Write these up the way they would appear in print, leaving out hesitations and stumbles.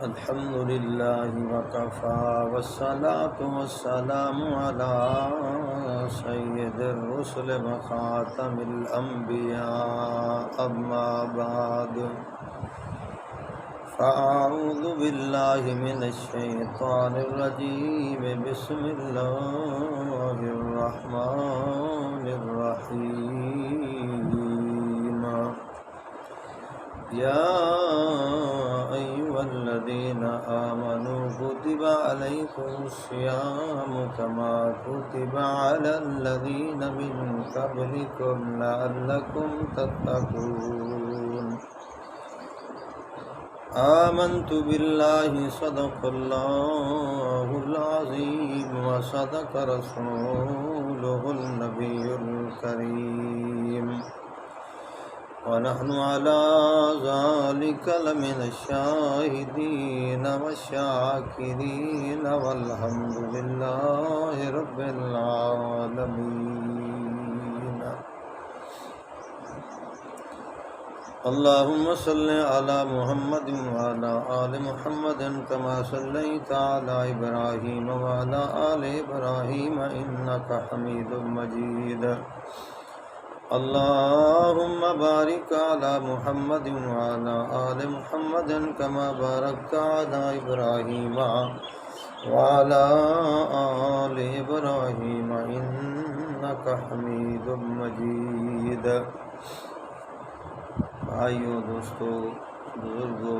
الحمد لله وكفى والصلاة والسلام على سيد الرسل وخاتم الأنبياء أما بعد فأعوذ بالله من الشيطان الرجيم بسم الله الرحمن الرحيم يا أيها الذين آمنوا كتب عليكم الصيام كما كتب على الذين من قبلكم لعلكم تتقون آمنت بالله صدق الله العظيم وصدق رسوله النبي الكريم ونحن على ذلك لمن الشاهدين والشاكرين والحمد لله رب العالمين اللهم صل على محمد وعلى آل محمد كما صليت على إبراهيم وعلى آل إبراهيم إنك حميد مجيد اللهم بارك على محمد وعلى آل محمد كما باركت على إبراهيم وعلى آل إبراهيم إنك حميد مجيد بھائیو دوستو بزرگو،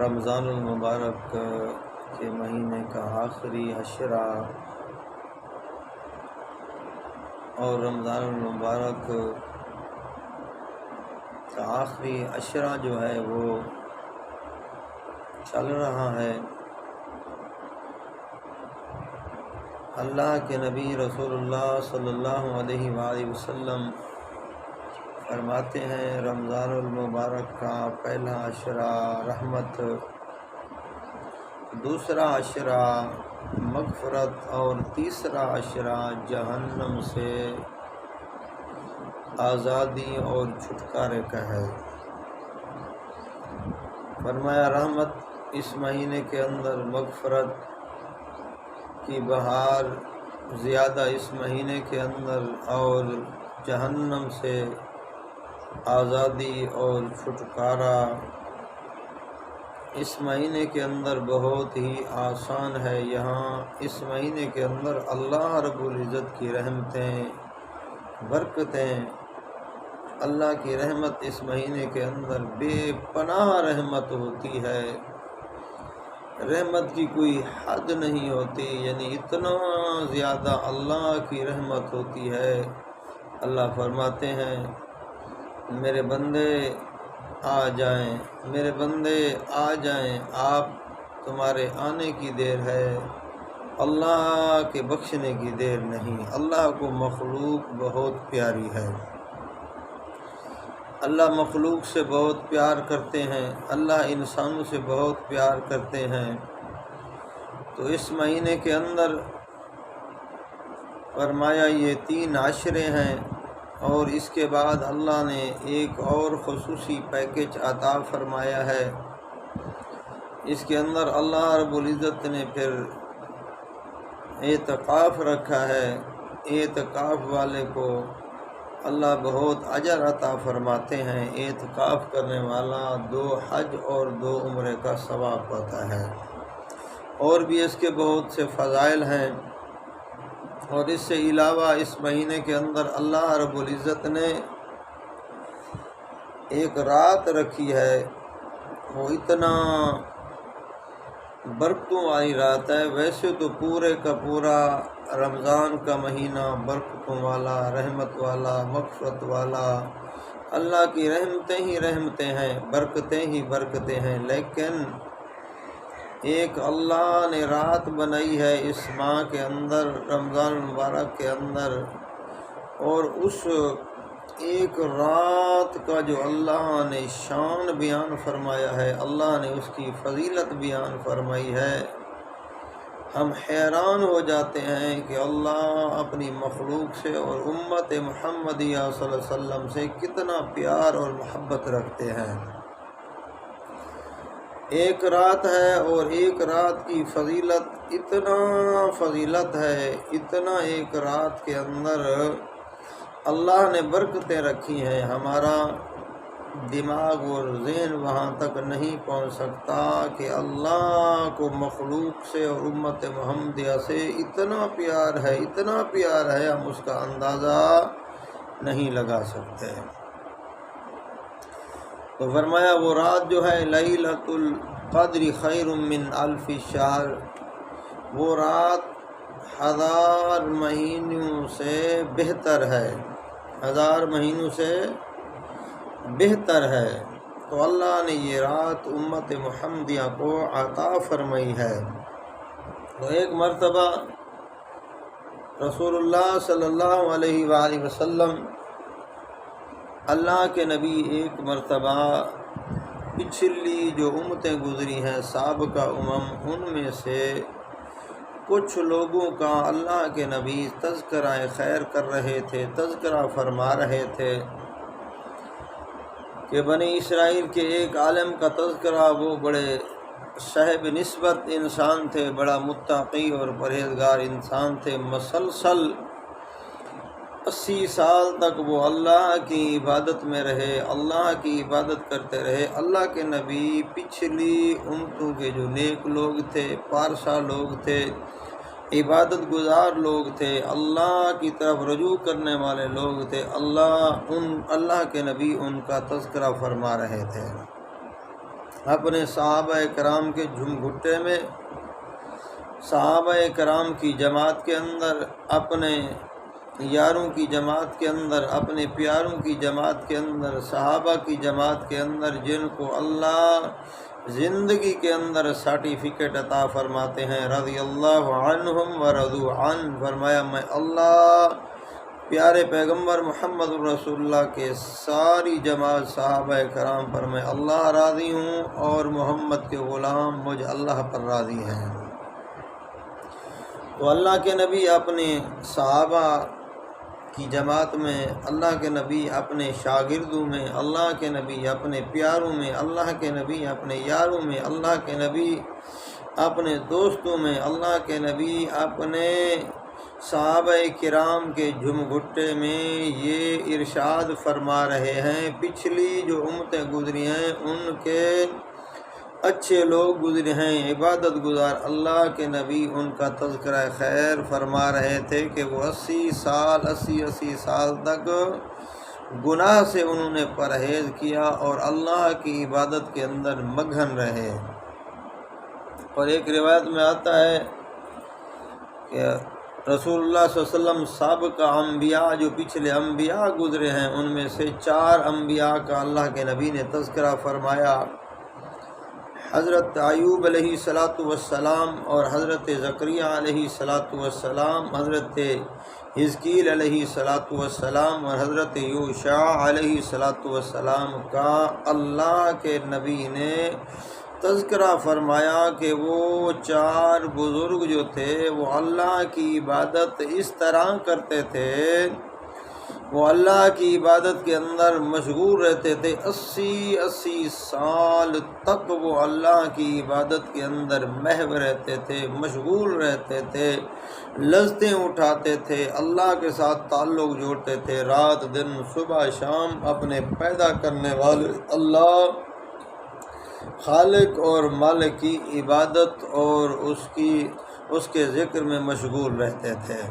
رمضان المبارک کے مہینے کا آخری عشرہ اور رمضان المبارک کا آخری عشرہ جو ہے وہ چل رہا ہے۔ اللہ کے نبی رسول اللہ صلی اللہ علیہ وآلہ وسلم فرماتے ہیں رمضان المبارک کا پہلا عشرہ رحمت، دوسرا عشرہ مغفرت اور تیسرا عشرہ جہنم سے آزادی اور چھٹکارے کا ہے۔ فرمایا رحمت اس مہینے کے اندر، مغفرت کی بہار زیادہ اس مہینے کے اندر، اور جہنم سے آزادی اور چھٹکارا اس مہینے کے اندر بہت ہی آسان ہے۔ یہاں اس مہینے کے اندر اللہ رب العزت کی رحمتیں، برکتیں، اللہ کی رحمت اس مہینے کے اندر بے پناہ رحمت ہوتی ہے، رحمت کی کوئی حد نہیں ہوتی، یعنی اتنا زیادہ اللہ کی رحمت ہوتی ہے۔ اللہ فرماتے ہیں میرے بندے آ جائیں، میرے بندے آ جائیں، آپ تمہارے آنے کی دیر ہے، اللہ کے بخشنے کی دیر نہیں۔ اللہ کو مخلوق بہت پیاری ہے، اللہ مخلوق سے بہت پیار کرتے ہیں، اللہ انسانوں سے بہت پیار کرتے ہیں۔ تو اس مہینے کے اندر فرمایا یہ 3 عشرے ہیں، اور اس کے بعد اللہ نے ایک اور خصوصی پیکج عطا فرمایا ہے۔ اس کے اندر اللہ رب العزت نے پھر اعتکاف رکھا ہے۔ اعتکاف والے کو اللہ بہت اجر عطا فرماتے ہیں۔ اعتکاف کرنے والا 2 حج اور 2 عمرے کا ثواب پاتا ہے، اور بھی اس کے بہت سے فضائل ہیں۔ اور اس سے علاوہ اس مہینے کے اندر اللہ رب العزت نے ایک رات رکھی ہے، وہ اتنا برکتوں والی رات ہے۔ ویسے تو پورے کا پورا رمضان کا مہینہ برکتوں والا، رحمت والا، مغفرت والا، اللہ کی رحمتیں ہی رحمتیں ہیں، برکتیں ہی برکتیں ہیں، لیکن ایک اللہ نے رات بنائی ہے اس ماہ کے اندر، رمضان المبارک کے اندر، اور اس ایک رات کا جو اللہ نے شان بیان فرمایا ہے، اللہ نے اس کی فضیلت بیان فرمائی ہے، ہم حیران ہو جاتے ہیں کہ اللہ اپنی مخلوق سے اور امت محمدیہ صلی اللہ علیہ وسلم سے کتنا پیار اور محبت رکھتے ہیں۔ ایک رات ہے اور ایک رات کی فضیلت اتنا فضیلت ہے، اتنا ایک رات کے اندر اللہ نے برکتیں رکھی ہیں، ہمارا دماغ اور ذہن وہاں تک نہیں پہنچ سکتا کہ اللہ کو مخلوق سے اور امت محمدیہ سے اتنا پیار ہے، اتنا پیار ہے، ہم اس کا اندازہ نہیں لگا سکتے۔ تو فرمایا وہ رات جو ہے لیلۃ القدر خیر من الف شہر، وہ رات 1000 مہینوں سے بہتر ہے، 1000 مہینوں سے بہتر ہے۔ تو اللہ نے یہ رات امت محمدیہ کو عطا فرمائی ہے۔ تو ایک مرتبہ رسول اللہ صلی اللہ علیہ وآلہ وسلم، اللہ کے نبی ایک مرتبہ پچھلی جو امتیں گزری ہیں سابقہ ان میں سے کچھ لوگوں کا اللہ کے نبی تذکرہ خیر کر رہے تھے، تذکرہ فرما رہے تھے کہ بنی اسرائیل کے ایک عالم کا تذکرہ، وہ بڑے صاحب نسبت انسان تھے، بڑا متقی اور پرہیزگار انسان تھے، مسلسل 80 سال تک وہ اللہ کی عبادت میں رہے، اللہ کی عبادت کرتے رہے۔ اللہ کے نبی پچھلی امتوں کے جو نیک لوگ تھے، پارسا لوگ تھے، عبادت گزار لوگ تھے، اللہ کی طرف رجوع کرنے والے لوگ تھے، اللہ کے نبی ان کا تذکرہ فرما رہے تھے۔ اپنے صحابہ کرام کے جھم گھٹے میں، صحابہ کرام کی جماعت کے اندر، اپنے یاروں کی جماعت کے اندر، اپنے پیاروں کی جماعت کے اندر، صحابہ کی جماعت کے اندر، جن کو اللہ زندگی کے اندر سرٹیفکیٹ عطا فرماتے ہیں، رضی اللہ عنہم ورضوا عنہ، فرمایا میں اللہ پیارے پیغمبر محمد رسول اللہ کے ساری جماعت صحابہ کرام پر میں اللہ راضی ہوں، اور محمد کے غلام مجھ اللہ پر راضی ہیں۔ تو اللہ کے نبی اپنے صحابہ کی جماعت میں، اللہ کے نبی اپنے شاگردوں میں، اللہ کے نبی اپنے پیاروں میں، اللہ کے نبی اپنے یاروں میں، اللہ کے نبی اپنے دوستوں میں، اللہ کے نبی اپنے صحابہ کرام کے جھم گھٹے میں یہ ارشاد فرما رہے ہیں، پچھلی جو امتیں گزری ہیں ان کے اچھے لوگ گزرے ہیں، عبادت گزار اللہ کے نبی ان کا تذکرہ خیر فرما رہے تھے کہ وہ 80 سال تک گناہ سے انہوں نے پرہیز کیا اور اللہ کی عبادت کے اندر مگن رہے۔ اور ایک روایت میں آتا ہے کہ رسول اللہ صلی اللہ علیہ وسلم سابقہ انبیاء جو پچھلے انبیاء گزرے ہیں ان میں سے 4 انبیاء کا اللہ کے نبی نے تذکرہ فرمایا، حضرت ایوب علیہ السلام اور حضرت زکریا علیہ السلام، حضرت حزقیل علیہ السلام اور حضرت یوشع علیہ السلام کا اللہ کے نبی نے تذکرہ فرمایا کہ وہ 4 بزرگ جو تھے وہ اللہ کی عبادت اس طرح کرتے تھے، وہ اللہ کی عبادت کے اندر مشغول رہتے تھے، 80 سال تک وہ اللہ کی عبادت کے اندر محو رہتے تھے، مشغول رہتے تھے، لذتیں اٹھاتے تھے، اللہ کے ساتھ تعلق جوڑتے تھے، رات دن صبح شام اپنے پیدا کرنے والے اللہ خالق اور مالک کی عبادت اور اس کے ذکر میں مشغول رہتے تھے۔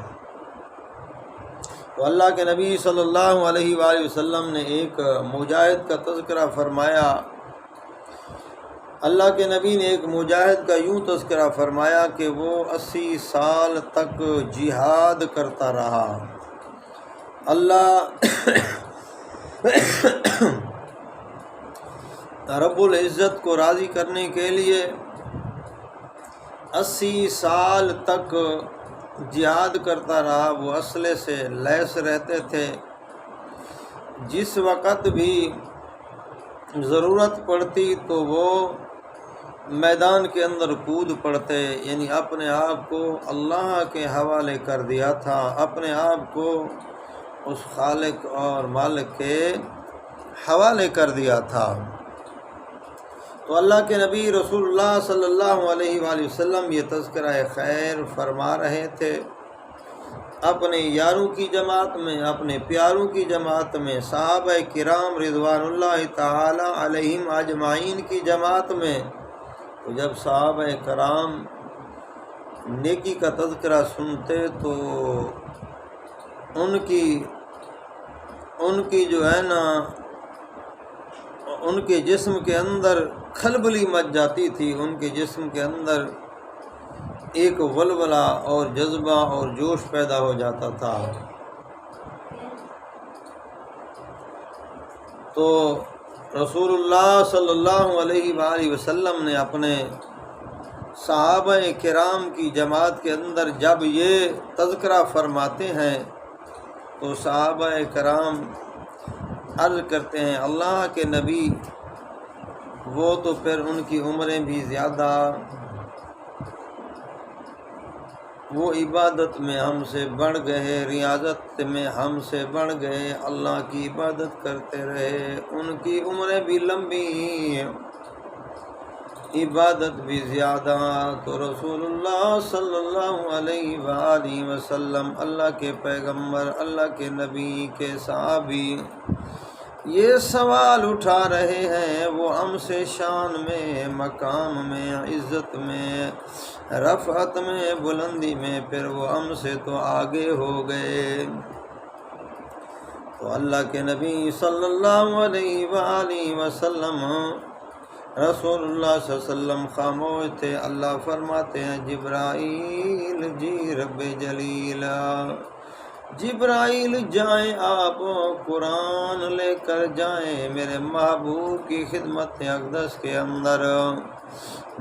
تو اللہ کے نبی صلی اللہ علیہ وآلہ وسلم نے ایک مجاہد کا تذکرہ فرمایا، اللہ کے نبی نے ایک مجاہد کا یوں تذکرہ فرمایا کہ وہ 80 سال تک جہاد کرتا رہا، اللہ رب العزت کو راضی کرنے کے لیے 80 سال تک جہاد کرتا رہا، وہ اسلحے سے لیس رہتے تھے، جس وقت بھی ضرورت پڑتی تو وہ میدان کے اندر کود پڑتے، یعنی اپنے آپ کو اللہ کے حوالے کر دیا تھا، اپنے آپ کو اس خالق اور مالک کے حوالے کر دیا تھا۔ تو اللہ کے نبی رسول اللہ صلی اللہ علیہ وآلہ وسلم یہ تذکرہ خیر فرما رہے تھے اپنے یاروں کی جماعت میں، اپنے پیاروں کی جماعت میں، صحابہ کرام رضوان اللہ تعالی علیہم اجمعین کی جماعت میں۔ تو جب صحابہ کرام نیکی کا تذکرہ سنتے تو ان کی جو ہے نا، ان کے جسم کے اندر کھلبلی مچ جاتی تھی، ان کے جسم کے اندر ایک ولولہ اور جذبہ اور جوش پیدا ہو جاتا تھا۔ تو رسول اللہ صلی اللہ علیہ وآلہ وسلم نے اپنے صحابہ کرام کی جماعت کے اندر جب یہ تذکرہ فرماتے ہیں تو صحابہ کرام عرض کرتے ہیں اللہ کے نبی وہ تو پھر ان کی عمریں بھی زیادہ، وہ عبادت میں ہم سے بڑھ گئے، ریاضت میں ہم سے بڑھ گئے، اللہ کی عبادت کرتے رہے، ان کی عمریں بھی لمبی، عبادت بھی زیادہ۔ تو رسول اللہ صلی اللہ علیہ وآلہ وسلم، اللہ کے پیغمبر، اللہ کے نبی کے صحابی یہ سوال اٹھا رہے ہیں، وہ ہم سے شان میں، مقام میں، عزت میں، رفعت میں، بلندی میں، پھر وہ ہم سے تو آگے ہو گئے۔ تو اللہ کے نبی صلی اللہ علیہ وآلہ وسلم، رسول اللہ صلی اللہ علیہ وسلم خاموش تھے۔ اللہ فرماتے ہیں جبرائیل جی رب جلیل، جبرائیل جائیں آپ قرآن لے کر جائیں میرے محبوب کی خدمت اقدس کے اندر،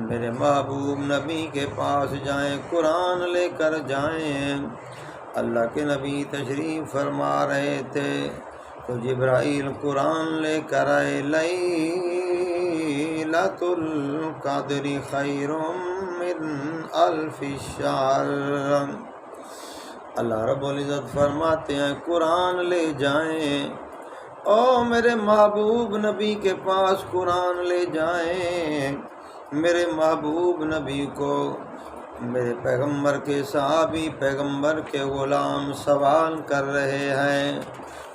میرے محبوب نبی کے پاس جائیں، قرآن لے کر جائیں۔ اللہ کے نبی تشریف فرما رہے تھے تو جبرائیل قرآن لے کر آئے۔ لیلۃ القدر خیر من الف شہر، اللہ رب العزت فرماتے ہیں قرآن لے جائیں، او میرے محبوب نبی کے پاس قرآن لے جائیں۔ میرے محبوب نبی کو میرے پیغمبر کے صحابی، پیغمبر کے غلام سوال کر رہے ہیں۔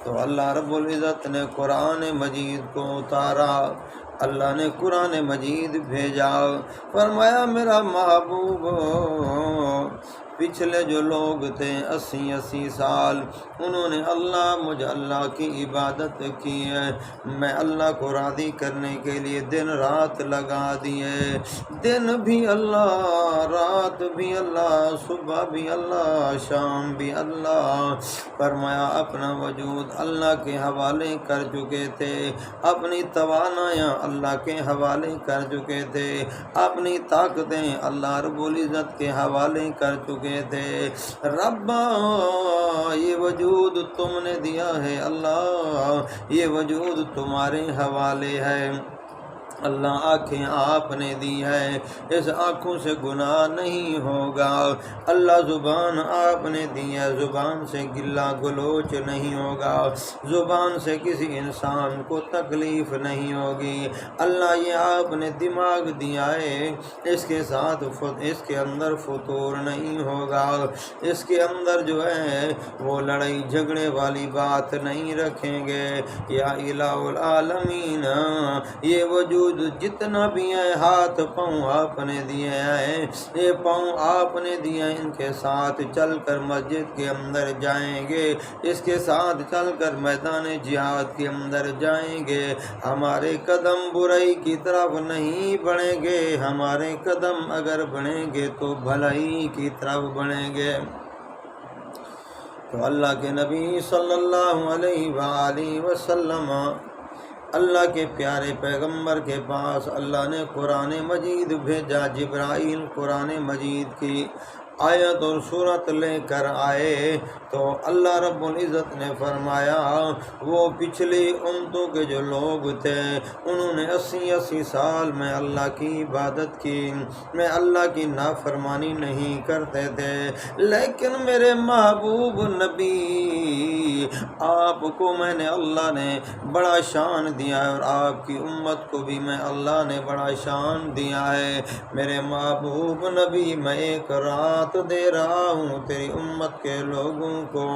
تو اللہ رب العزت نے قرآن مجید کو اتارا، اللہ نے قرآن مجید بھیجا، فرمایا میرا محبوب پچھلے جو لوگ تھے 80 سال، انہوں نے مجھے اللہ کی عبادت کی ہے، میں اللہ کو راضی کرنے کے لیے دن رات لگا دیے، دن بھی اللہ، رات بھی اللہ، صبح بھی اللہ، شام بھی اللہ۔ فرمایا اپنا وجود اللہ کے حوالے کر چکے تھے، اپنی توانائیاں اللہ کے حوالے کر چکے تھے، اپنی طاقتیں اللہ رب العزت کے حوالے کر چکے تھے۔ ربا یہ وجود تم نے دیا ہے، اللہ یہ وجود تمہارے حوالے ہے، اللہ آنکھیں آپ نے دی ہے، اس آنکھوں سے گناہ نہیں ہوگا، اللہ زبان آپ نے دی ہے، زبان سے گلا گلوچ نہیں ہوگا، زبان سے کسی انسان کو تکلیف نہیں ہوگی، اللہ یہ آپ نے دماغ دیا ہے، اس کے ساتھ اس کے اندر فتور نہیں ہوگا، اس کے اندر جو ہے وہ لڑائی جھگڑے والی بات نہیں رکھیں گے، یا الہ العالمین یہ وجود جتنا بھی ہے، ہاتھ پاؤں آپ نے دیے ہیں، یہ پاؤں آپ نے دیے ہیں، ان کے ساتھ چل کر مسجد کے اندر جائیں گے، اس کے ساتھ چل کر میدان جہاد کے اندر جائیں گے، ہمارے قدم برائی کی طرف نہیں بڑھیں گے، ہمارے قدم اگر بڑھیں گے تو بھلائی کی طرف بڑھیں گے۔ تو اللہ کے نبی صلی اللہ علیہ وآلہ وسلم، اللہ کے پیارے پیغمبر کے پاس اللہ نے قرآن مجید بھیجا، جبرائیل قرآن مجید کی آیت اور صورت لے کر آئے، تو اللہ رب العزت نے فرمایا وہ پچھلی امتوں کے جو لوگ تھے انہوں نے 80 سال میں اللہ کی عبادت کی، میں اللہ کی نافرمانی نہیں کرتے تھے، لیکن میرے محبوب نبی آپ کو میں نے اللہ نے بڑا شان دیا ہے اور آپ کی امت کو بھی میں اللہ نے بڑا شان دیا ہے۔ میرے محبوب نبی میں ایک رات دے رہا ہوں تیری امت کے لوگوں کو۔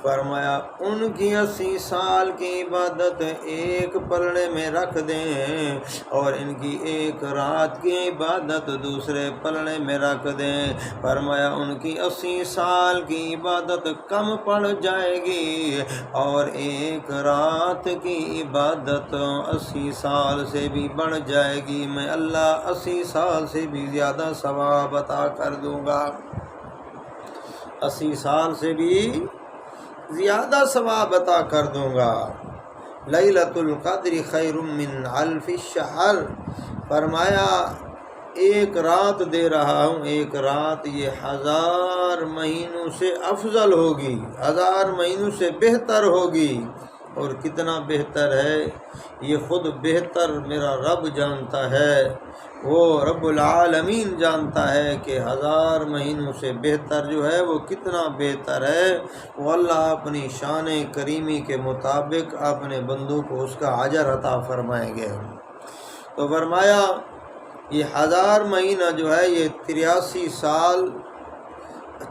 فرمایا ان کی 80 سال کی عبادت ایک پلڑے میں رکھ دیں اور ان کی ایک رات کی عبادت دوسرے پلڑے میں رکھ دیں۔ فرمایا ان کی 80 سال کی عبادت کم پڑ جائے گی اور ایک رات کی عبادت 80 سال سے بھی بڑھ جائے گی، میں اللہ 80 سال سے بھی زیادہ ثواب عطا کر دوں گا، 80 سال سے بھی زیادہ ثواب عطا کر دوں گا۔ لیلۃ القدر خیر من الف الشہر، فرمایا ایک رات دے رہا ہوں، ایک رات یہ 1000 مہینوں سے افضل ہوگی، 1000 مہینوں سے بہتر ہوگی۔ اور کتنا بہتر ہے یہ خود بہتر میرا رب جانتا ہے، وہ رب العالمین جانتا ہے کہ 1000 مہینوں سے بہتر جو ہے وہ کتنا بہتر ہے۔ وہ اللہ اپنی شان کریمی کے مطابق اپنے بندوں کو اس کا اجر عطا فرمائیں گے۔ تو فرمایا یہ 1000 مہینہ جو ہے یہ 83 سال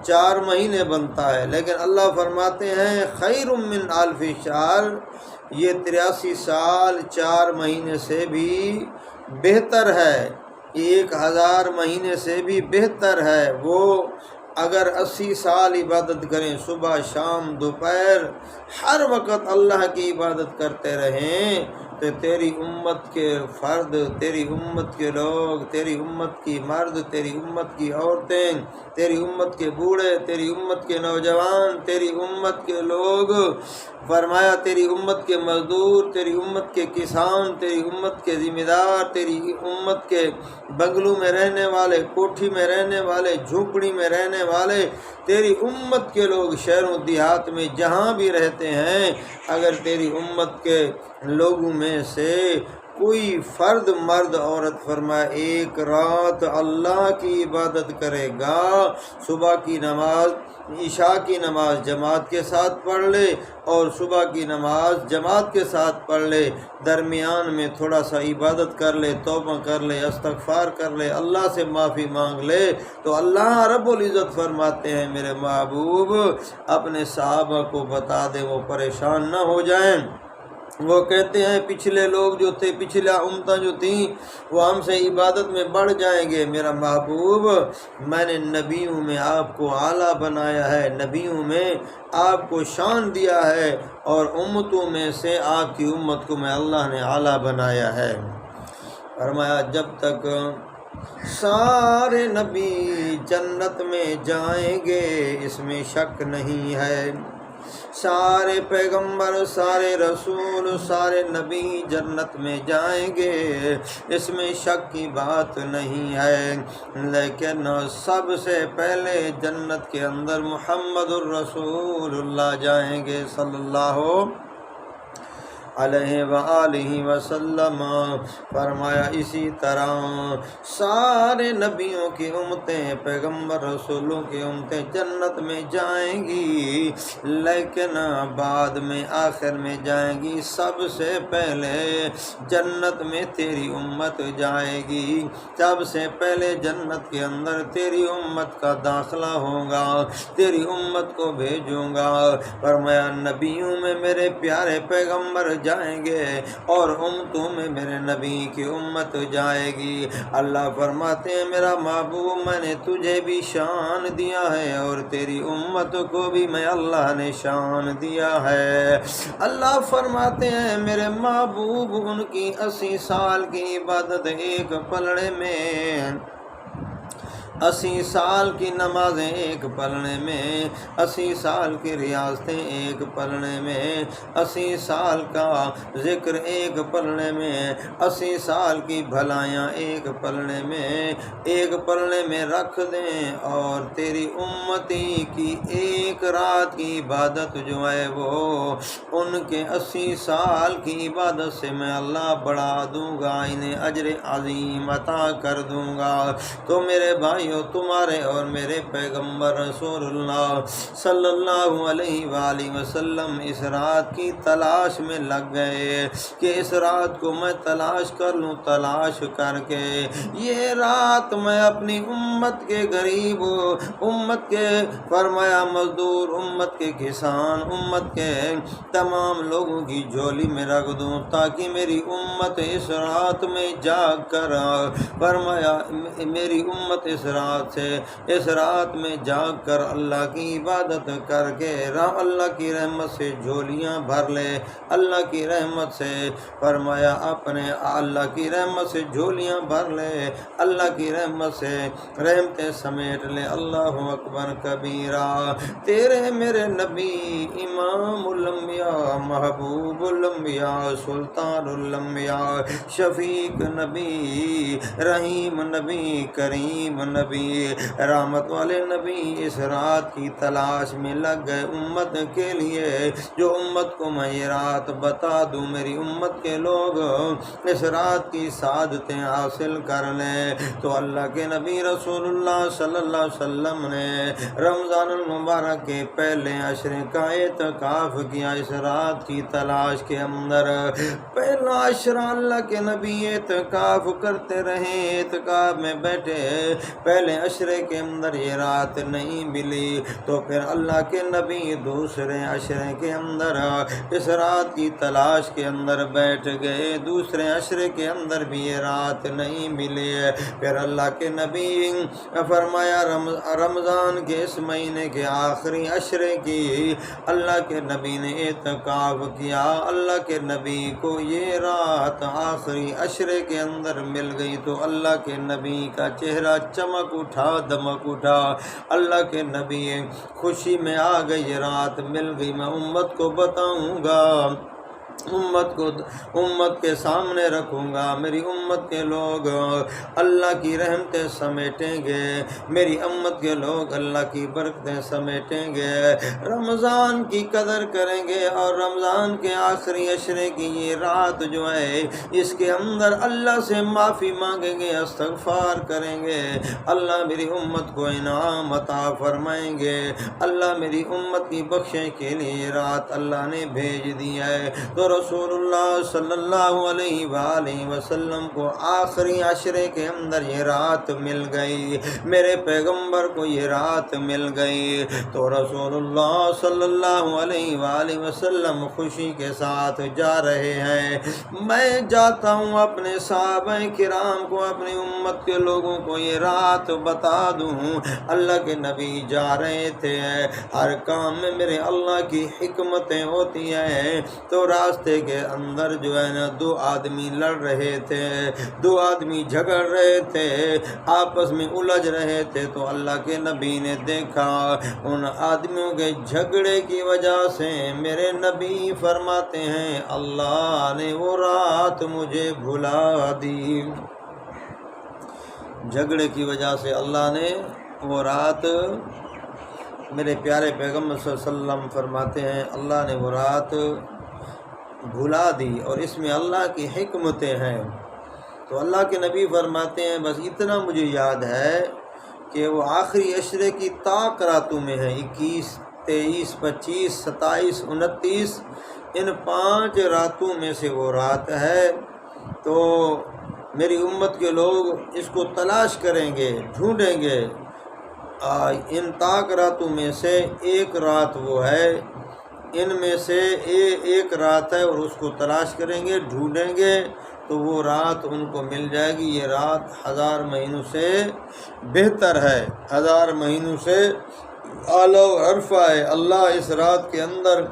4 مہینے بنتا ہے، لیکن اللہ فرماتے ہیں خیر من الف شہر، یہ 83 سال 4 مہینے سے بھی بہتر ہے، 1000 مہینے سے بھی بہتر ہے۔ وہ اگر 80 سال عبادت کریں، صبح شام دوپہر ہر وقت اللہ کی عبادت کرتے رہیں، تو تیری امت کے فرد، تیری امت کے لوگ، تیری امت کی مرد، تیری امت کی عورتیں، تیری امت کے بوڑھے، تیری امت کے نوجوان، تیری امت کے لوگ، فرمایا تیری امت کے مزدور، تیری امت کے کسان، تیری امت کے ذمہ دار، تیری امت کے بنگلوں میں رہنے والے، کوٹھی میں رہنے والے، جھونپڑی میں رہنے والے، تیری امت کے لوگ شہروں دیہات میں جہاں بھی رہتے ہیں، اگر تیری امت کے لوگوں میں سے کوئی فرد مرد عورت فرمائے ایک رات اللہ کی عبادت کرے گا، صبح کی نماز عشاء کی نماز جماعت کے ساتھ پڑھ لے اور صبح کی نماز جماعت کے ساتھ پڑھ لے، درمیان میں تھوڑا سا عبادت کر لے، توبہ کر لے، استغفار کر لے، اللہ سے معافی مانگ لے، تو اللہ رب العزت فرماتے ہیں میرے محبوب اپنے صحابہ کو بتا دیں وہ پریشان نہ ہو جائیں۔ وہ کہتے ہیں پچھلے لوگ جو تھے، پچھلا امتیں جو تھیں وہ ہم سے عبادت میں بڑھ جائیں گے، میرا محبوب میں نے نبیوں میں آپ کو اعلیٰ بنایا ہے، نبیوں میں آپ کو شان دیا ہے، اور امتوں میں سے آپ کی امت کو میں اللہ نے اعلیٰ بنایا ہے۔ فرمایا جب تک سارے نبی جنت میں جائیں گے اس میں شک نہیں ہے، سارے پیغمبر، سارے رسول، سارے نبی جنت میں جائیں گے اس میں شک کی بات نہیں ہے، لیکن سب سے پہلے جنت کے اندر محمد الرسول اللہ جائیں گے صلی اللہ علیہ وآلہ وسلم۔ فرمایا اسی طرح سارے نبیوں کی امتیں، پیغمبر رسولوں کی امتیں جنت میں جائیں گی، لیکن بعد میں آخر میں جائیں گی، سب سے پہلے جنت میں تیری امت جائے گی، سب سے پہلے جنت کے اندر تیری امت کا داخلہ ہوگا، تیری امت کو بھیجوں گا۔ فرمایا نبیوں میں میرے پیارے پیغمبر جائیں گے اور امتوں میں میرے نبی کی امت جائے گی۔ اللہ فرماتے ہیں میرا محبوب میں نے تجھے بھی شان دیا ہے اور تیری امت کو بھی میں اللہ نے شان دیا ہے۔ اللہ فرماتے ہیں میرے محبوب ان کی 80 سال کی عبادت ایک پلڑے میں، 80 سال کی نمازیں ایک پلڑے میں، 80 سال کی ریاضتیں ایک پلڑے میں، 80 سال کا ذکر ایک پلڑے میں، 80 سال کی بھلائیاں ایک پلڑے میں، ایک پلڑے میں رکھ دیں، اور تیری امتی کی ایک رات کی عبادت جو ہے وہ ان کے 80 سال کی عبادت سے میں اللہ بڑھا دوں گا، انہیں اجر عظیم عطا کر دوں گا۔ تو میرے بھائی بھائیو تمہارے اور میرے پیغمبر رسول اللہ صلی اللہ علیہ وآلہ وسلم اس رات کی تلاش میں لگ گئے کہ اس رات کو میں تلاش کر لوں، تلاش کر کے یہ رات میں اپنی امت کے غریب، امت کے فرمایا مزدور، امت کے کسان، امت کے تمام لوگوں کی جھولی میں رکھ دوں، تاکہ میری امت اس رات میں جاگ کر فرمایا میری امت اس رات میں جاگ کر اللہ کی عبادت کر کے اللہ کی رحمت سے جھولیاں بھر لے، اللہ کی رحمت سے فرمایا اپنے اللہ کی رحمت سے جھولیاں بھر لے، اللہ کی رحمت سے رحمتیں سمیٹ لے۔ اللہ اکبر کبیرہ۔ تیرے میرے نبی امام الانبیاء، محبوب الانبیاء، سلطان الانبیاء، شفیق نبی، رحیم نبی، کریم نبی، رحمت والے نبی اس رات کی تلاش میں لگ گئے امت کے لیے، جو امت کو میں یہ رات بتا دوں، میری امت کے لوگ اس رات کی سعادتیں حاصل کر لیں۔ تو اللہ کے نبی رسول اللہ صلی اللہ علیہ وسلم نے رمضان المبارک کے پہلے عشرے کا اعتکاف کیا اس رات کی تلاش کے اندر۔ پہلا عشرہ اللہ کے نبی اعتکاف کرتے رہے، اعتکاف میں بیٹھے، پہلے عشرے کے اندر یہ رات نہیں ملی تو پھر اللہ کے نبی دوسرے عشرے کے اندر اس رات کی تلاش کے اندر بیٹھ گئے، دوسرے عشرے کے اندر بھی یہ رات نہیں ملی، پھر اللہ کے نبی فرمایا رمضان کے اس مہینے کے آخری عشرے کی اللہ کے نبی نے اعتکاف کیا، اللہ کے نبی کو یہ رات آخری عشرے کے اندر مل گئی تو اللہ کے نبی کا چہرہ چمک اٹھا، دمک اٹھا، اللہ کے نبی خوشی میں آ گئی، یہ رات مل گئی، میں امت کو بتاؤں گا، امت کے سامنے رکھوں گا، میری امت کے لوگ اللہ کی رحمتیں سمیٹیں گے، میری امت کے لوگ اللہ کی برکتیں سمیٹیں گے، رمضان کی قدر کریں گے، اور رمضان کے آخری عشرے کی یہ رات جو ہے اس کے اندر اللہ سے معافی مانگیں گے، استغفار کریں گے، اللہ میری امت کو انعام عطا فرمائیں گے، اللہ میری امت کی بخشش کے لیے یہ رات اللہ نے بھیج دی ہے۔ تو رسول اللہ صلی اللہ علیہ وآلہ وسلم کو آخری عشرے کے اندر یہ رات مل گئی، میرے پیغمبر کو یہ رات مل گئی، تو رسول اللہ صلی اللہ علیہ وآلہ وسلم خوشی کے ساتھ جا رہے ہیں۔ میں جاتا ہوں اپنے صحابہ کرام کو، اپنی امت کے لوگوں کو یہ رات بتا دوں، اللہ کے نبی جا رہے تھے، ہر کام میں میرے اللہ کی حکمتیں ہوتی ہیں، تو راستے کے اندر جو ہے نا دو آدمی لڑ رہے تھے، دو آدمی جھگڑ رہے تھے، آپس میں الجھ رہے تھے، تو اللہ کے نبی نے دیکھا ان آدمیوں کے جھگڑے کی وجہ سے میرے نبی فرماتے ہیں اللہ نے وہ رات مجھے بھلا دی، جھگڑے کی وجہ سے اللہ نے وہ رات، میرے پیارے پیغمبر صلی اللہ علیہ وسلم فرماتے ہیں اللہ نے وہ رات بھلا دی، اور اس میں اللہ کی حکمتیں ہیں۔ تو اللہ کے نبی فرماتے ہیں بس اتنا مجھے یاد ہے کہ وہ آخری عشرے کی طاق راتوں میں ہیں، 21، 23، 25، 27، 29، ان 5 راتوں میں سے وہ رات ہے، تو میری امت کے لوگ اس کو تلاش کریں گے، ڈھونڈیں گے، ان طاق راتوں میں سے ایک رات وہ ہے، ان میں سے ایک رات ہے، اور اس کو تلاش کریں گے، ڈھونڈیں گے، تو وہ رات ان کو مل جائے گی، یہ رات 1000 مہینوں سے بہتر ہے، 1000 مہینوں سے اعلیٰ و عرفہ ہے۔ اللہ اس رات کے اندر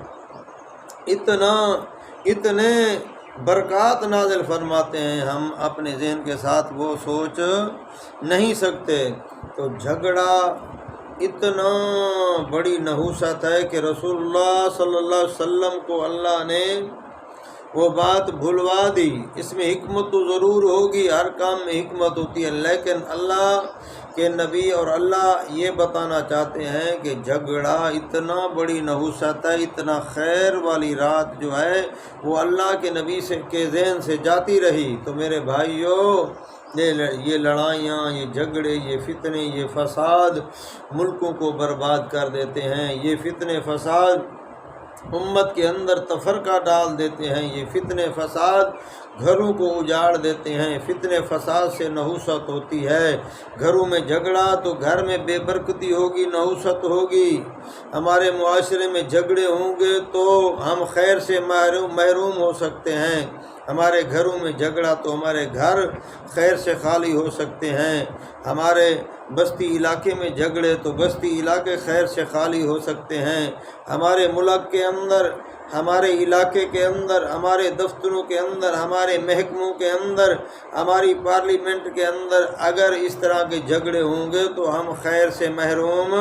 اتنے برکات نازل فرماتے ہیں، ہم اپنے ذہن کے ساتھ وہ سوچ نہیں سکتے۔ تو جھگڑا اتنا بڑی نحوست ہے کہ رسول اللہ صلی اللہ علیہ وسلم کو اللہ نے وہ بات بھلوا دی۔ اس میں حکمت تو ضرور ہوگی، ہر کام میں حکمت ہوتی ہے، لیکن اللہ کے نبی اور اللہ یہ بتانا چاہتے ہیں کہ جھگڑا اتنا بڑی نحوست ہے، اتنا خیر والی رات جو ہے وہ اللہ کے نبی کے ذہن سے جاتی رہی۔ تو میرے بھائیوں، یہ لڑائیاں، یہ جھگڑے، یہ فتنے، یہ فساد ملکوں کو برباد کر دیتے ہیں، یہ فتنے فساد امت کے اندر تفرقہ ڈال دیتے ہیں، یہ فتنے فساد گھروں کو اجاڑ دیتے ہیں، فتنے فساد سے نحوست ہوتی ہے۔ گھروں میں جھگڑا تو گھر میں بے برکتی ہوگی، نحوست ہوگی۔ ہمارے معاشرے میں جھگڑے ہوں گے تو ہم خیر سے محروم ہو سکتے ہیں۔ ہمارے گھروں میں جھگڑا تو ہمارے گھر خیر سے خالی ہو سکتے ہیں۔ ہمارے بستی علاقے میں جھگڑے تو بستی علاقے خیر سے خالی ہو سکتے ہیں۔ ہمارے ملک کے اندر، ہمارے علاقے کے اندر، ہمارے دفتروں کے اندر، ہمارے محکموں کے اندر، ہماری پارلیمنٹ کے اندر اگر اس طرح کے جھگڑے ہوں گے تو ہم خیر سے محروم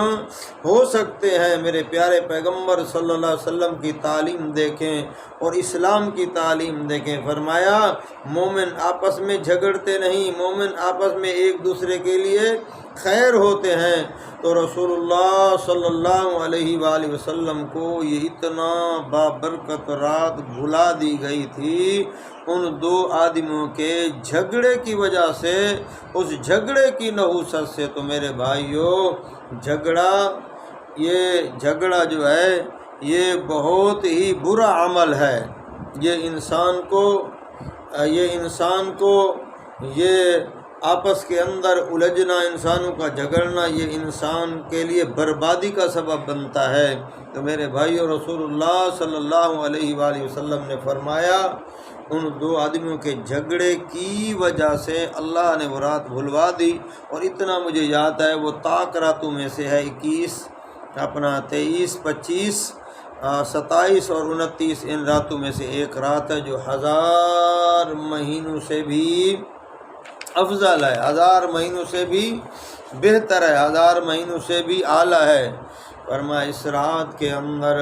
ہو سکتے ہیں۔ میرے پیارے پیغمبر صلی اللہ علیہ وسلم کی تعلیم دیکھیں اور اسلام کی تعلیم دیکھیں۔ فرمایا مومن آپس میں جھگڑتے نہیں، مومن آپس میں ایک دوسرے کے لیے خیر ہوتے ہیں۔ تو رسول اللہ صلی اللہ علیہ وآلہ وسلم کو یہ اتنا بابرکت رات بھلا دی گئی تھی ان دو آدمیوں کے جھگڑے کی وجہ سے، اس جھگڑے کی نحوست سے۔ تو میرے بھائیوں، یہ جھگڑا جو ہے یہ بہت ہی برا عمل ہے۔ یہ انسان کو یہ آپس کے اندر الجھنا، انسانوں کا جھگڑنا، یہ انسان کے لیے بربادی کا سبب بنتا ہے۔ تو میرے بھائیو، رسول اللہ صلی اللہ علیہ وآلہ وسلم نے فرمایا ان دو آدمیوں کے جھگڑے کی وجہ سے اللہ نے وہ رات بھلوا دی۔ اور اتنا مجھے یاد ہے، وہ طاق راتوں میں سے ہے، 23، 25، 27 اور 29 ان راتوں میں سے ایک رات ہے جو 1000 مہینوں سے بھی افضل ہے، 1000 مہینوں سے بھی بہتر ہے، 1000 مہینوں سے بھی اعلیٰ ہے۔ فرمایا اس رات کے اندر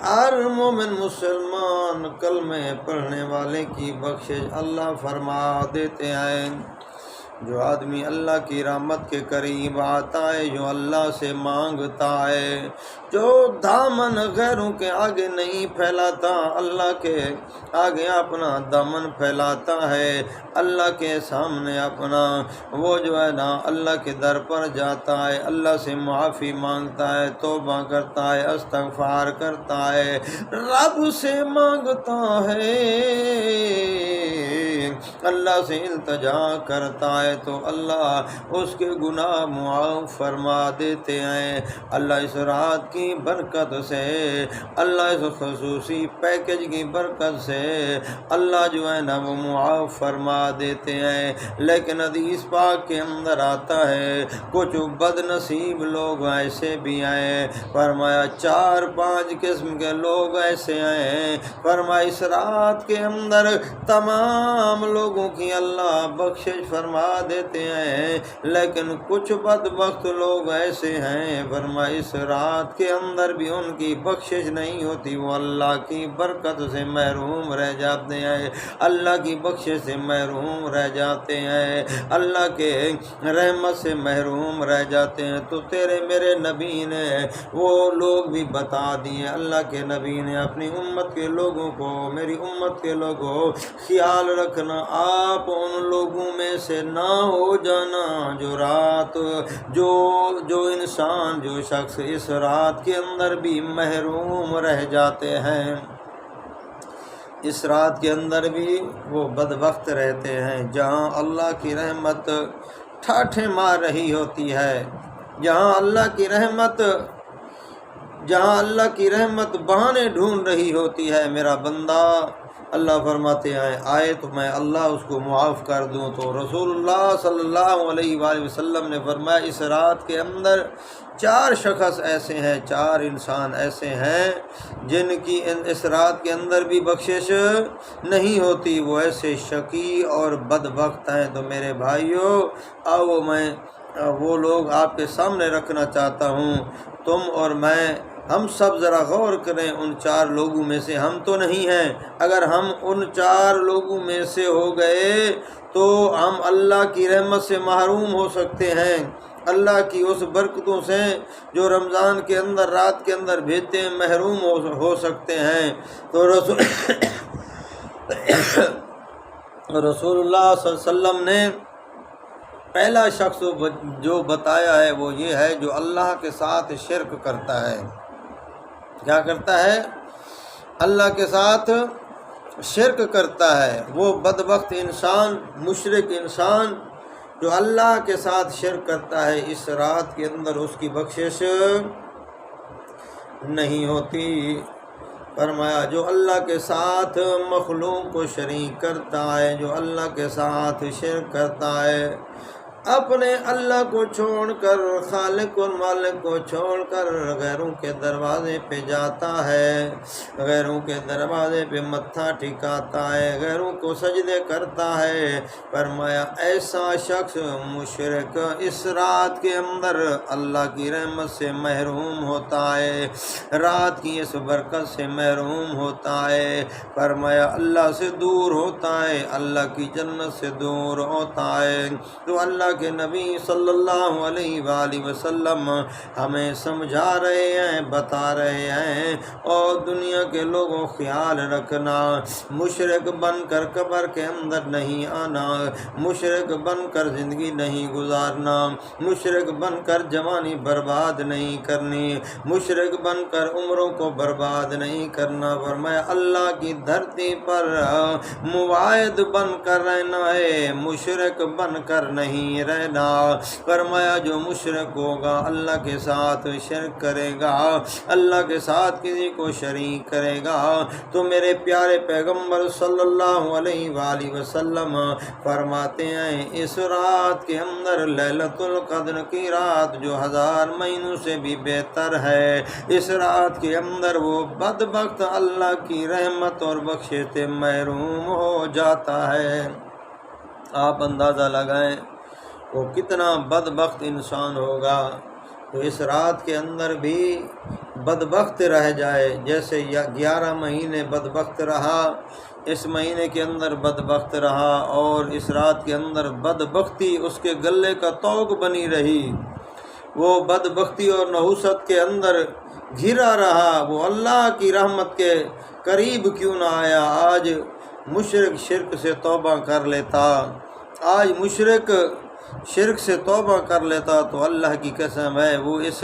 ہر مومن مسلمان کلمے پڑھنے والے کی بخشش اللہ فرما دیتے ہیں۔ جو آدمی اللہ کی رحمت کے قریب آتا ہے، جو اللہ سے مانگتا ہے، جو دامن غیروں کے آگے نہیں پھیلاتا، اللہ کے آگے اپنا دامن پھیلاتا ہے، اللہ کے سامنے اپنا وہ جو ہے نا اللہ کے در پر جاتا ہے، اللہ سے معافی مانگتا ہے، توبہ کرتا ہے، استغفار کرتا ہے، رب سے مانگتا ہے، اللہ سے التجا کرتا ہے، تو اللہ اس کے گناہ معاف فرما دیتے ہیں۔ اللہ اس رات کی برکت سے، اللہ اس خصوصی پیکج کی برکت سے اللہ جو ہے نا وہ معاف فرما دیتے ہیں۔ لیکن حدیث پاک کے اندر آتا ہے کچھ بد نصیب لوگ ایسے بھی ہیں، فرمایا 4-5 قسم کے لوگ ایسے ہیں، فرمایا اس رات کے اندر تمام لوگوں کی اللہ بخشش فرما دیتے ہیں، لیکن کچھ بدبخت لوگ ایسے ہیں، فرمایا اس رات کے اندر بھی ان کی بخشش نہیں ہوتی، وہ اللہ کی برکت سے محروم رہ جاتے ہیں، اللہ کی بخشش سے محروم رہ جاتے ہیں، اللہ کے رحمت سے محروم رہ جاتے ہیں۔ تو تیرے میرے نبی نے وہ لوگ بھی بتا دیے، اللہ کے نبی نے اپنی امت کے لوگوں کو، میری امت کے لوگوں خیال رکھنا، آپ ان لوگوں میں سے نہ ہو جانا جو انسان، جو شخص اس رات کے اندر بھی محروم رہ جاتے ہیں، اس رات کے اندر بھی وہ بدبخت رہتے ہیں، جہاں اللہ کی رحمت ٹھاٹھیں مار رہی ہوتی ہے، جہاں اللہ کی رحمت بہانے ڈھونڈ رہی ہوتی ہے۔ میرا بندہ، اللہ فرماتے ہیں آئے تو میں اللہ اس کو معاف کر دوں۔ تو رسول اللہ صلی اللہ علیہ وآلہ وسلم نے فرمایا اس رات کے اندر 4 شخص ایسے ہیں، 4 انسان ایسے ہیں جن کی اس رات کے اندر بھی بخشش نہیں ہوتی، وہ ایسے شقی اور بدبخت ہیں۔ تو میرے بھائیوں، آؤ میں وہ لوگ آپ کے سامنے رکھنا چاہتا ہوں۔ تم اور میں ہم سب ذرا غور کریں، ان 4 لوگوں میں سے ہم تو نہیں ہیں۔ اگر ہم ان 4 لوگوں میں سے ہو گئے تو ہم اللہ کی رحمت سے محروم ہو سکتے ہیں، اللہ کی اس برکتوں سے جو رمضان کے اندر رات کے اندر بھیجتے ہیں محروم ہو سکتے ہیں۔ تو رسول اللہ صلی اللہ علیہ وسلم نے پہلا شخص جو بتایا ہے وہ یہ ہے جو اللہ کے ساتھ شرک کرتا ہے۔ کیا کرتا ہے؟ اللہ کے ساتھ شرک کرتا ہے۔ وہ بدبخت انسان، مشرک انسان جو اللہ کے ساتھ شرک کرتا ہے، اس رات کے اندر اس کی بخشش نہیں ہوتی۔ فرمایا جو اللہ کے ساتھ مخلوق کو شریک کرتا ہے، جو اللہ کے ساتھ شرک کرتا ہے، اپنے اللہ کو چھوڑ کر، خالق و مالک کو چھوڑ کر غیروں کے دروازے پہ جاتا ہے، غیروں کے دروازے پہ متھا ٹھکاتا ہے، غیروں کو سجدے کرتا ہے، فرمایا ایسا شخص مشرک اس رات کے اندر اللہ کی رحمت سے محروم ہوتا ہے، رات کی اس برکت سے محروم ہوتا ہے، فرمایا اللہ سے دور ہوتا ہے، اللہ کی جنت سے دور ہوتا ہے۔ تو اللہ کے نبی صلی اللہ علیہ وآلہ وسلم ہمیں سمجھا رہے ہیں، بتا رہے ہیں، اور دنیا کے لوگوں خیال رکھنا، مشرک بن کر قبر کے اندر نہیں آنا، مشرک بن کر زندگی نہیں گزارنا، مشرک بن کر جوانی برباد نہیں کرنی، مشرک بن کر عمروں کو برباد نہیں کرنا۔ فرمایا اللہ کی دھرتی پر مواعد بن کر رہنا ہے، مشرک بن کر نہیں رہنا۔ فرمایا جو مشرک ہوگا، اللہ کے ساتھ شرک کرے گا، اللہ کے ساتھ کسی کو شریک کرے گا، تو میرے پیارے پیغمبر صلی اللہ علیہ وآلہ وسلم فرماتے ہیں اس رات کے اندر لیلۃ القدر کی رات جو 1000 مہینوں سے بھی بہتر ہے، اس رات کے اندر وہ بدبخت اللہ کی رحمت اور بخشش سے محروم ہو جاتا ہے۔ آپ اندازہ لگائیں وہ کتنا بدبخت انسان ہوگا۔ تو اس رات کے اندر بھی بدبخت رہ جائے، جیسے 11 مہینے بدبخت رہا، اس مہینے کے اندر بدبخت رہا، اور اس رات کے اندر بدبختی اس کے گلے کا طوق بنی رہی، وہ بدبختی اور نحوست کے اندر گھرا رہا، وہ اللہ کی رحمت کے قریب کیوں نہ آیا۔ آج مشرک شرک سے توبہ کر لیتا، آج مشرک شرک سے توبہ کر لیتا تو اللہ کی قسم ہے وہ اس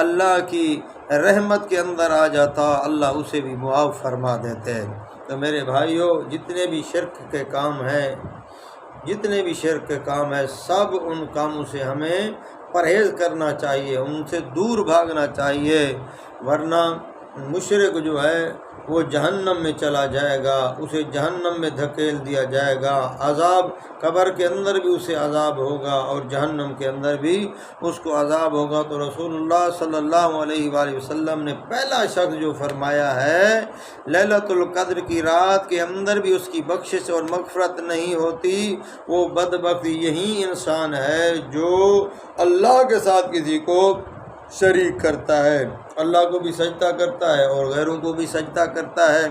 اللہ کی رحمت کے اندر آ جاتا، اللہ اسے بھی معاف فرما دیتے۔ تو میرے بھائیوں، جتنے بھی شرک کے کام ہیں، جتنے بھی شرک کے کام ہیں، سب ان کاموں سے ہمیں پرہیز کرنا چاہیے، ان سے دور بھاگنا چاہیے، ورنہ مشرک جو ہے وہ جہنم میں چلا جائے گا، اسے جہنم میں دھکیل دیا جائے گا، عذاب قبر کے اندر بھی اسے عذاب ہوگا اور جہنم کے اندر بھی اس کو عذاب ہوگا۔ تو رسول اللہ صلی اللہ علیہ وآلہ وسلم نے پہلا شخص جو فرمایا ہے لیلۃ القدر کی رات کے اندر بھی اس کی بخشش اور مغفرت نہیں ہوتی، وہ بدبخت یہی انسان ہے جو اللہ کے ساتھ کسی کو شریک کرتا ہے، اللہ کو بھی سجدہ کرتا ہے اور غیروں کو بھی سجدہ کرتا ہے،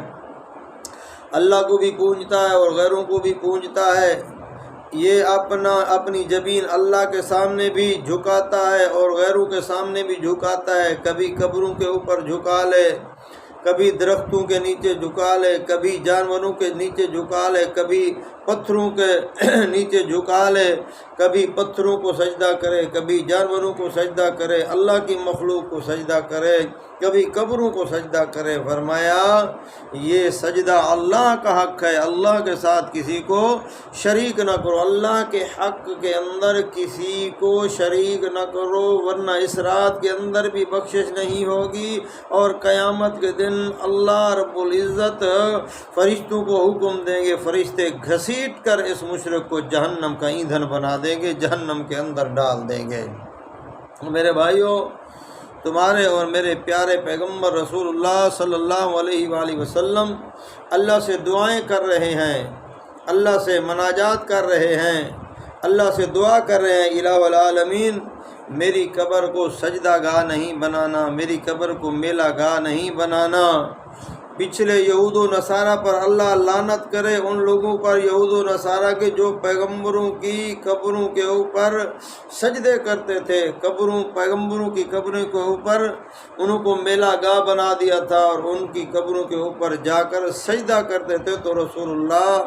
اللہ کو بھی پوجتا ہے اور غیروں کو بھی پوجتا ہے، یہ اپنی جبین اللہ کے سامنے بھی جھکاتا ہے اور غیروں کے سامنے بھی جھکاتا ہے، کبھی قبروں کے اوپر جھکا لے، کبھی درختوں کے نیچے جھکا لے، کبھی جانوروں کے نیچے جھکا لے، کبھی پتھروں کے نیچے جھکا لے، کبھی پتھروں کو سجدہ کرے، کبھی جانوروں کو سجدہ کرے، اللہ کی مخلوق کو سجدہ کرے، کبھی قبروں کو سجدہ کرے۔ فرمایا یہ سجدہ اللہ کا حق ہے، اللہ کے ساتھ کسی کو شریک نہ کرو، اللہ کے حق کے اندر کسی کو شریک نہ کرو، ورنہ اس رات کے اندر بھی بخشش نہیں ہوگی، اور قیامت کے دن اللہ رب العزت فرشتوں کو حکم دیں گے، فرشتے گھسیٹ کر اس مشرک کو جہنم کا ایندھن بنا دیں گے، جہنم کے اندر ڈال دیں گے۔ میرے بھائیوں، تمہارے اور میرے پیارے پیغمبر رسول اللہ صلی اللہ علیہ وآلہ وسلم اللہ سے دعائیں کر رہے ہیں، اللہ سے مناجات کر رہے ہیں، اللہ سے دعا کر رہے ہیں الہ العالمین میری قبر کو سجدہ گاہ نہیں بنانا، میری قبر کو میلہ گاہ نہیں بنانا۔ پچھلے یہود و نصارہ پر اللہ لعنت کرے، ان لوگوں پر یہود و نصارہ کے جو پیغمبروں کی قبروں کے اوپر سجدے کرتے تھے، پیغمبروں کی قبروں کے اوپر انہوں کو میلہ گاہ بنا دیا تھا اور ان کی قبروں کے اوپر جا کر سجدہ کرتے تھے۔ تو رسول اللہ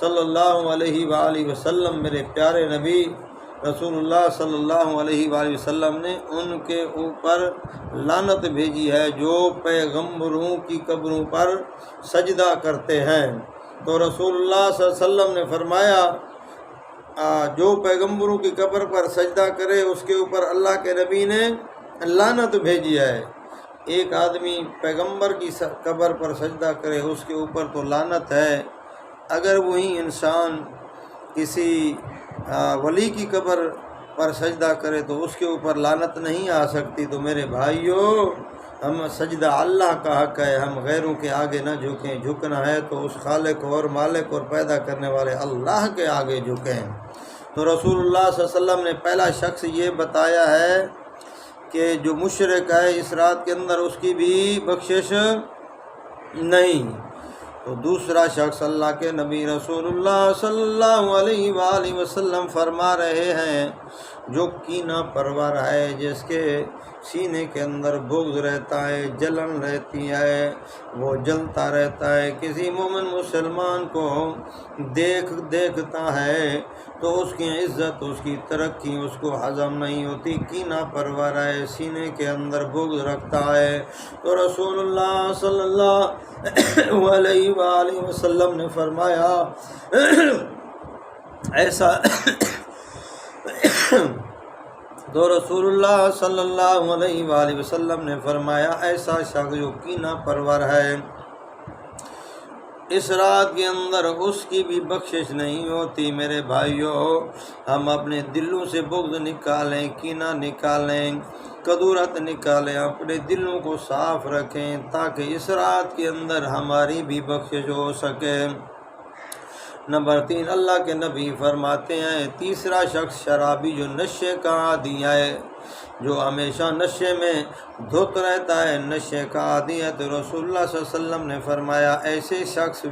صلی اللہ علیہ وآلہ وسلم، میرے پیارے نبی رسول اللہ صلی اللہ علیہ وآلہ وسلم نے ان کے اوپر لعنت بھیجی ہے جو پیغمبروں کی قبروں پر سجدہ کرتے ہیں۔ تو رسول اللہ صلی اللہ علیہ وسلم نے فرمایا جو پیغمبروں کی قبر پر سجدہ کرے اس کے اوپر اللہ کے نبی نے لعنت بھیجی ہے۔ ایک آدمی پیغمبر کی قبر پر سجدہ کرے اس کے اوپر تو لعنت ہے، اگر وہی انسان کسی ولی کی قبر پر سجدہ کرے تو اس کے اوپر لعنت نہیں آ سکتی۔ تو میرے بھائیوں، ہم سجدہ اللہ کا حق ہے، ہم غیروں کے آگے نہ جھکیں، جھکنا ہے تو اس خالق اور مالک اور پیدا کرنے والے اللہ کے آگے جھکیں۔ تو رسول اللہ صلی اللہ علیہ وسلم نے پہلا شخص یہ بتایا ہے کہ جو مشرک ہے اس رات کے اندر اس کی بھی بخشش نہیں۔ تو دوسرا شخص اللہ کے نبی رسول اللہ صلی اللہ علیہ وآلہ وسلم فرما رہے ہیں جو کینہ پرور ہے، جس کے سینے کے اندر بغض رہتا ہے، جلن رہتی ہے، وہ جلتا رہتا ہے، کسی مومن مسلمان کو دیکھتا ہے تو اس کی عزت، اس کی ترقی اس کو ہضم نہیں ہوتی، کینہ پرور ہے، سینے کے اندر بغض رکھتا ہے۔ تو رسول اللہ صلی اللہ علیہ وآلہ وسلم نے فرمایا ایسا تو رسول اللہ صلی اللہ علیہ وآلہ وسلم نے فرمایا ایسا شخص جو کینہ پرور ہے اس رات کے اندر اس کی بھی بخشش نہیں ہوتی۔ میرے بھائیوں، ہم اپنے دلوں سے بغض نکالیں، کینہ نکالیں، کدورت نکالیں، اپنے دلوں کو صاف رکھیں تاکہ اس رات کے اندر ہماری بھی بخشش ہو سکے۔ نمبر 3، اللہ کے نبی فرماتے ہیں تیسرا شخص شرابی جو نشے کا عادی ہے، جو ہمیشہ نشے میں دھت رہتا ہے، نشے کا عادی ہے۔ تو رسول اللہ صلی اللہ علیہ وسلم نے فرمایا ایسے شخص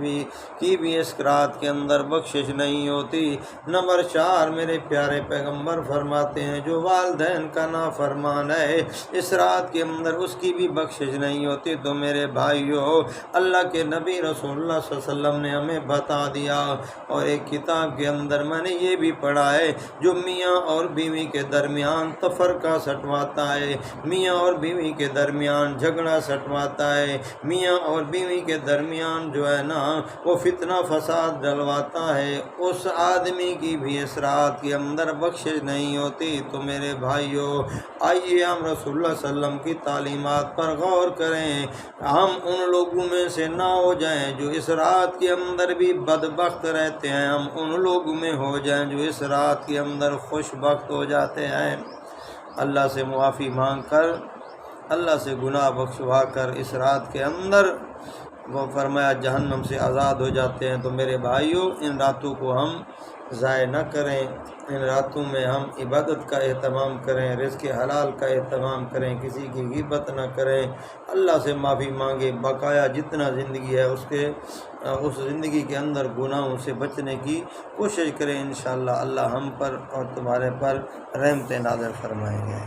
کی بھی اس رات کے اندر بخشش نہیں ہوتی۔ نمبر 4، میرے پیارے پیغمبر فرماتے ہیں جو والدین کا نافرمان ہے اس رات کے اندر اس کی بھی بخشش نہیں ہوتی۔ تو میرے بھائیوں، اللہ کے نبی رسول اللہ صلی اللہ علیہ وسلم نے ہمیں بتا دیا، اور ایک کتاب کے اندر میں نے یہ بھی پڑھا ہے جو میاں اور بیوی کے درمیان تفرقہ سٹواتا ہے، میاں اور بیوی کے درمیان جھگڑا سٹواتا ہے، میاں اور بیوی کے درمیان جو ہے نا وہ فتنہ فساد ڈلواتا ہے، اس آدمی کی بھی اس رات کے اندر بخشش نہیں ہوتی۔ تو میرے بھائیوں، آئیے ہم رسول اللہ صلی اللہ علیہ وسلم کی تعلیمات پر غور کریں، ہم ان لوگوں میں سے نہ ہو جائیں جو اس رات کے اندر بھی بدبخت رہتے ہیں، ہم ان لوگوں میں ہو جائیں جو اس رات کے اندر خوش بخت ہو جاتے ہیں۔ اللہ سے معافی مانگ کر، اللہ سے گناہ بخشوا کر اس رات کے اندر وہ فرمایا جہنم سے آزاد ہو جاتے ہیں۔ تو میرے بھائیوں، ان راتوں کو ہم ضائع نہ کریں، ان راتوں میں ہم عبادت کا اہتمام کریں، رزق حلال کا اہتمام کریں، کسی کی غیبت نہ کریں، اللہ سے معافی مانگیں، بقایا جتنا زندگی ہے اس زندگی کے اندر گناہوں سے بچنے کی کوشش کریں۔ انشاءاللہ اللہ ہم پر اور تمہارے پر رحمت نازل فرمائیں گے۔